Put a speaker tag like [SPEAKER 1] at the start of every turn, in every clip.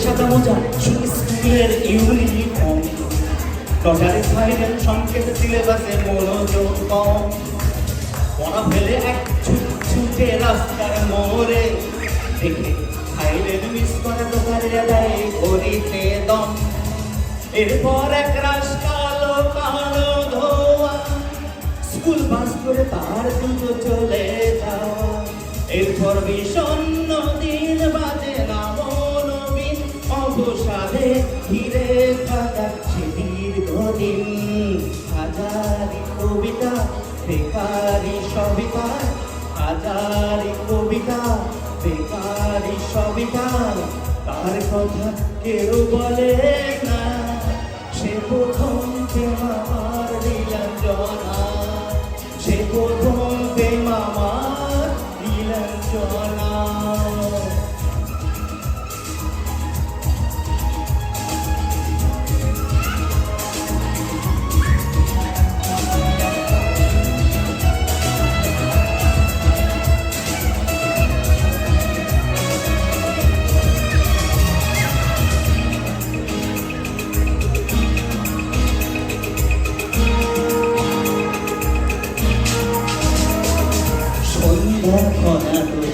[SPEAKER 1] সাদা মোজা স্কুলের ইউনিফর্ম টজারে সাইরেন সংকেত সিলেবাসে মনোযোগ কম পড়া ফেলে এক ছুটে রাস্তার মোড়ে দেখে সাইরেন মিস করে দোকানে দেয় ঘড়িতে দম এরপর এক রাস কালো কালো ধোয়া স্কুল বাস করে তার দুটো চলে যাওয়া এরপর বিষণ্ণ দিন বাজে না অবসাদে ঘিরে থাকা সে দীর্ঘদিন হাজারি কবিতা বেকারি সবিতা হাজারি কবিতা বেকারি সবিতা তার কথা কেউ বলে না সে প্রথম প্রেম আমার নীলাঞ্জনা সে প্রথম প্রেম আমার নীলাঞ্জনা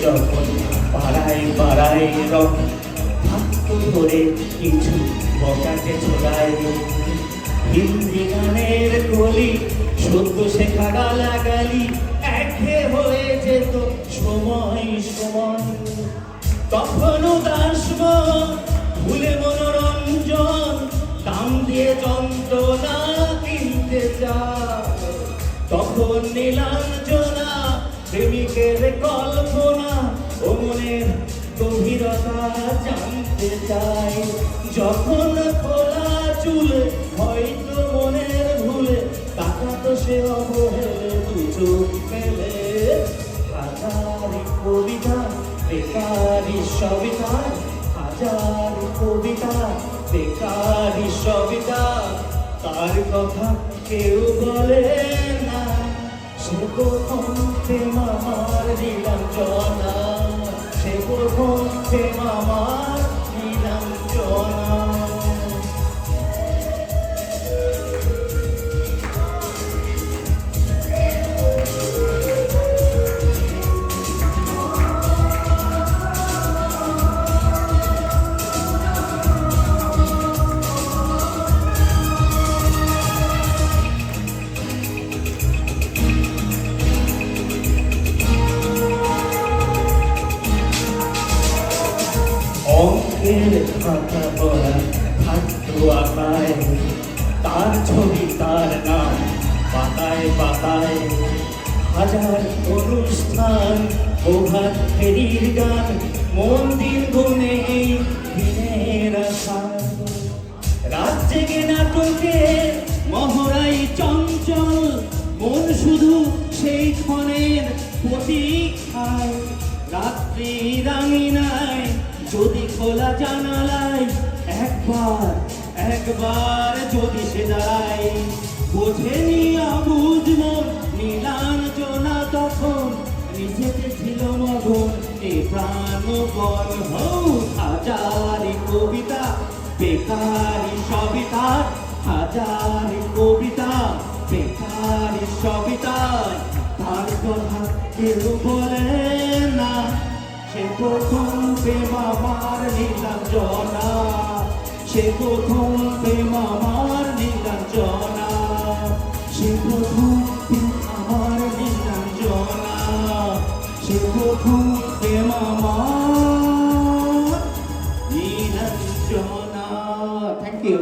[SPEAKER 1] যখন পাড়ায় পাড়ায় রক থাকতো ধরে কিছু বকাটে ছোড়ায় হিন্দি গানের কলি সদ্য শেখা গালাগালি একে হয়ে যেত সময় সময় তখনও দাসমন ভুলে মনোরঞ্জন দাম দিয়ে যন্ত্রণা কিনতে চায় তখন নীলাঞ্জনা প্রেমিকের কল্পনা ও মনের গভীরতা জানতে চাই যখন খোলা চুল হয়তো মনের ভুলে তাকাতো সে অবহেলে দু চোখ মেলে হাজারি কবিতা বেকারি সবিতা হাজারি কবিতা বেকারি সবিতা তার কথা কেউ বলে না সে প্রথম প্রেম আমার নীলাঞ্জনা সে প্রথম প্রেম আমার নীলাঞ্জনা অঙ্কের খাতা পড়া থাকতো আঁকায় তার ছবি তার নাম পাতায় পাতায় হাজার অনুষ্ঠান প্রভাত ফেরির গান মন্দির গুনে এই দিনের আশায় রাত জেগে নাটকে মহড়াই চঞ্চল মন শুধু সেই ক্ষণের প্রতীক্ষায় রাত্রি রাঙিনায় যদি খোলা জানালায় একবার যদি সে দাঁড়ায় বোঝেনি অবুঝ মন নীলাঞ্জনা তখন নিজেতে ছিল মগন এ প্রাণপণ হও হাজারি কবিতা বেকারি সবিতা হাজারি কবিতা বেকারি সবিতা তার কথা কেউ বলে না সে প্রথম প্রেম আমার নীলাঞ্জনা সে প্রথম প্রেম আমার নীলাঞ্জনা সে প্রথম প্রেম আমার নীলাঞ্জনা সে প্রথম প্রেম আমার নীলাঞ্জনা। Thank you.